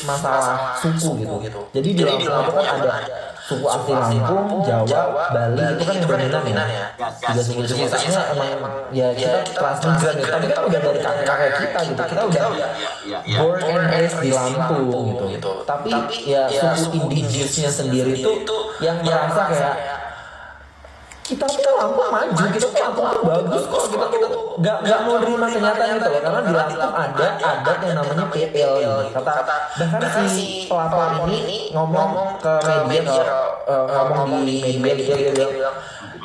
masalah suku gitu. Jadi di Lampung itu kan ada suku asli Lampung, Jawa, Bali itu kan yang dominan ya. Tiga suku itu sisanya emang ya kita transmigran ya. Tapi kan udah dari kakek-kakek kita gitu. Kita udah born and raised di Lampung gitu. Tapi ya suku indigenous-nya sendiri tuh yang merasa kayak kita tuh Lampung maju, kita tuh Lampung tuh bagus kok, kita tuh nggak mau nerima kenyataan gitu loh, karena di Lampung ada adat yang namanya PL gitu. Bahkan si pelapor ini ngomong ke media, ngomong di media dia bilang,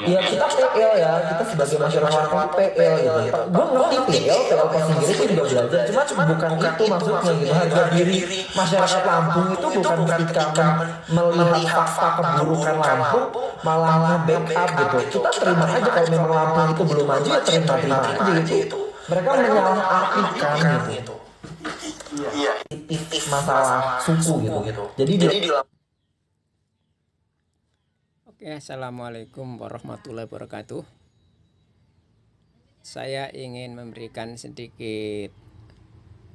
ya kita PL ya, kita sebagai masyarakat Lampung PL gitu. Gue ngerti PL bahasa Inggris itu juga belajar, cuma bukan itu maksudnya gitu. Harga diri masyarakat Lampung itu bukan ketika melihat fakta keburukan Lampung malah nge-backup gitu. Kita terima aja kalau memang Lampung itu belum maju ya terima aja gitu. Mereka menyalahartikan gitu. Iya, masalah suku gitu. Jadi di Oke, assalamualaikum warahmatullahi wabarakatuh. Saya ingin memberikan sedikit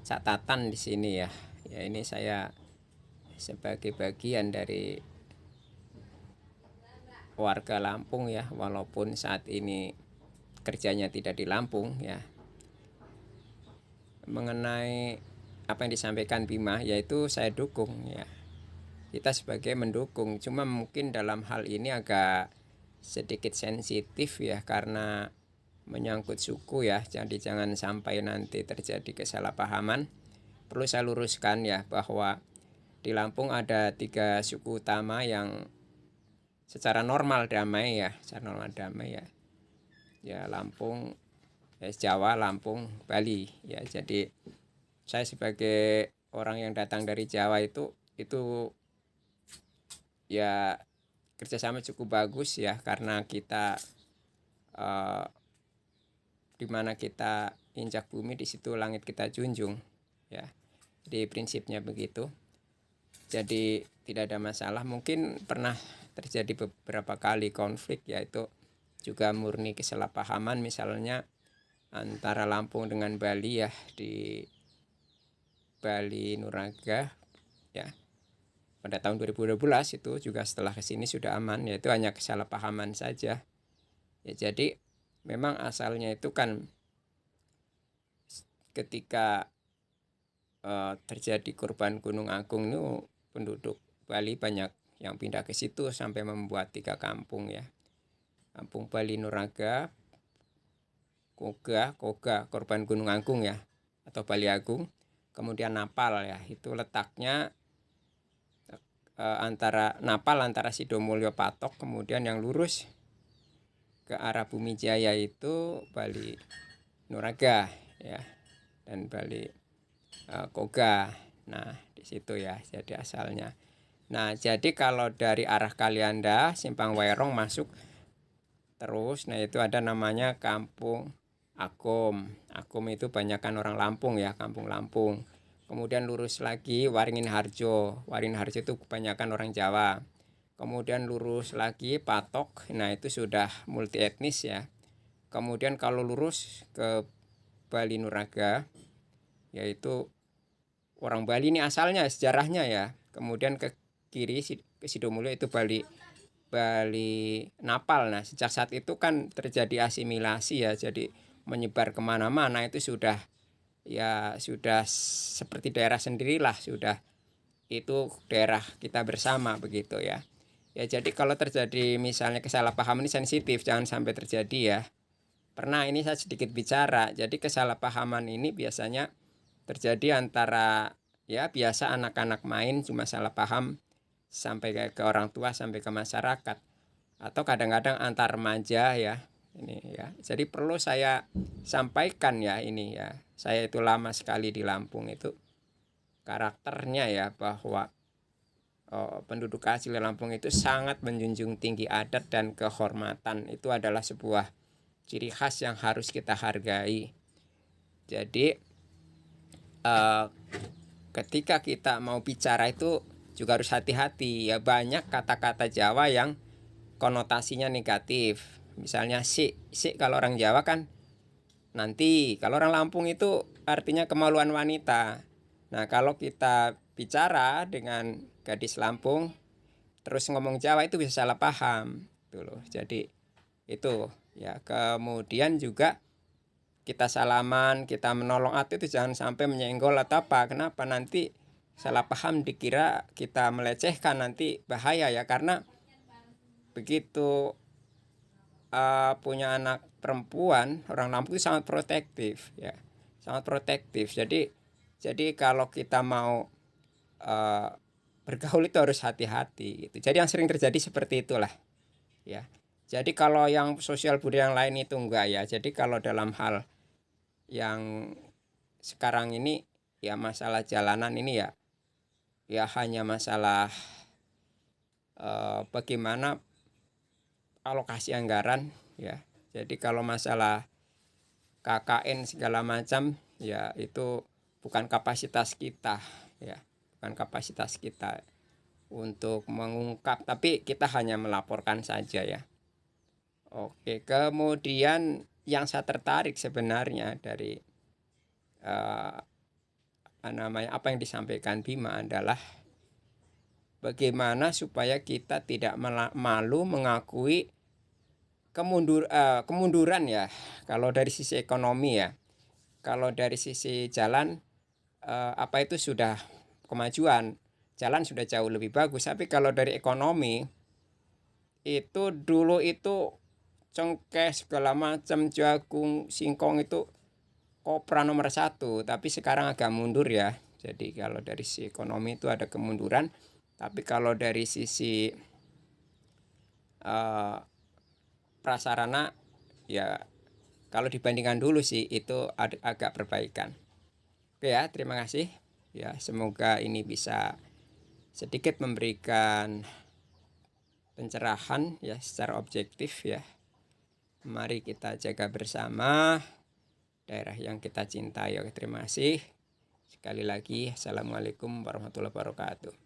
catatan di sini ya. Ya, ini saya sebagai bagian dari warga Lampung ya, walaupun saat ini kerjanya tidak di Lampung ya. Mengenai apa yang disampaikan Bima, yaitu saya dukung ya. Kita sebagai mendukung, cuma mungkin dalam hal ini agak sedikit sensitif ya, karena menyangkut suku ya, jadi jangan sampai nanti terjadi kesalahpahaman. Perlu saya luruskan ya, bahwa di Lampung ada 3 suku utama yang secara normal damai ya, ya Lampung, ya Jawa, Lampung, Bali ya. Jadi saya sebagai orang yang datang dari Jawa itu ya kerjasama cukup bagus ya, karena kita dimana kita injak bumi, di situ langit kita junjung ya. Jadi prinsipnya begitu. Jadi tidak ada masalah. Mungkin pernah terjadi beberapa kali konflik, yaitu juga murni kesalahpahaman, misalnya antara Lampung dengan Bali ya, di Bali Nuraga ya. Pada tahun 2012 itu juga setelah kesini sudah aman, yaitu hanya kesalahpahaman saja. Ya, jadi memang asalnya itu kan ketika terjadi korban Gunung Agung itu, penduduk Bali banyak yang pindah ke situ sampai membuat 3 kampung ya. Kampung Bali Nuraga, Koga korban Gunung Agung ya, atau Bali Agung, kemudian Napal ya. Itu letaknya antara Sidomulyo Patok, kemudian yang lurus ke arah Bumi Jaya itu Bali Nuraga ya, dan Bali Koga. Nah, di situ ya jadi asalnya. Nah, jadi kalau dari arah Kalianda, Simpang Wairong masuk terus, nah itu ada namanya Kampung Akom. Akom itu banyakkan orang Lampung ya, Kampung Lampung. Kemudian lurus lagi Waringin Harjo itu kebanyakan orang Jawa. Kemudian lurus lagi Patok, nah itu sudah multi etnis ya. Kemudian kalau lurus ke Bali Nuraga, yaitu orang Bali ini asalnya, sejarahnya ya. Kemudian ke kiri ke Sidomulyo itu Bali Napal. Nah, sejak saat itu kan terjadi asimilasi ya, jadi menyebar kemana-mana. Itu sudah seperti daerah sendirilah, sudah itu daerah kita bersama begitu ya. Ya, jadi kalau terjadi misalnya kesalahpahaman, ini sensitif, jangan sampai terjadi ya. Pernah ini saya sedikit bicara, jadi kesalahpahaman ini biasanya terjadi antara ya biasa anak-anak main, cuma salah paham sampai ke orang tua, sampai ke masyarakat, atau kadang-kadang antar remaja ya. Ini ya, jadi perlu saya sampaikan ya, ini ya, saya itu lama sekali di Lampung, itu karakternya ya, bahwa penduduk asli Lampung itu sangat menjunjung tinggi adat dan kehormatan. Itu adalah sebuah ciri khas yang harus kita hargai. Jadi ketika kita mau bicara itu juga harus hati-hati ya. Banyak kata-kata Jawa yang konotasinya negatif. Misalnya sik kalau orang Jawa kan nanti, kalau orang Lampung itu artinya kemaluan wanita. Nah, kalau kita bicara dengan gadis Lampung terus ngomong Jawa itu bisa salah paham tuh loh. Jadi itu ya, kemudian juga kita salaman, kita menolong itu jangan sampai menyenggol atau apa. Kenapa? Nanti salah paham dikira kita melecehkan, nanti bahaya ya, karena begitu punya anak perempuan, orang Lampung itu sangat protektif ya, sangat protektif. Jadi kalau kita mau bergaul itu harus hati-hati gitu. Jadi yang sering terjadi seperti itulah ya. Jadi kalau yang sosial budaya yang lain itu enggak ya. Jadi kalau dalam hal yang sekarang ini ya, masalah jalanan ini ya hanya masalah bagaimana alokasi anggaran ya. Jadi kalau masalah KKN segala macam ya, itu bukan kapasitas kita ya, bukan kapasitas kita untuk mengungkap, tapi kita hanya melaporkan saja ya. Oke, kemudian yang saya tertarik sebenarnya dari apa yang disampaikan Bima adalah bagaimana supaya kita tidak malu mengakui kemunduran ya. Kalau dari sisi ekonomi ya, kalau dari sisi jalan itu sudah kemajuan, jalan sudah jauh lebih bagus. Tapi kalau dari ekonomi itu dulu itu cengkeh segala macam, jagung, singkong itu kopra nomor 1, tapi sekarang agak mundur ya. Jadi kalau dari sisi ekonomi itu ada kemunduran, tapi kalau dari sisi prasarana ya, kalau dibandingkan dulu sih itu agak perbaikan. Oke ya, terima kasih ya, semoga ini bisa sedikit memberikan pencerahan ya secara objektif ya. Mari kita jaga bersama daerah yang kita cintai. Oke, terima kasih sekali lagi. Assalamualaikum warahmatullahi wabarakatuh.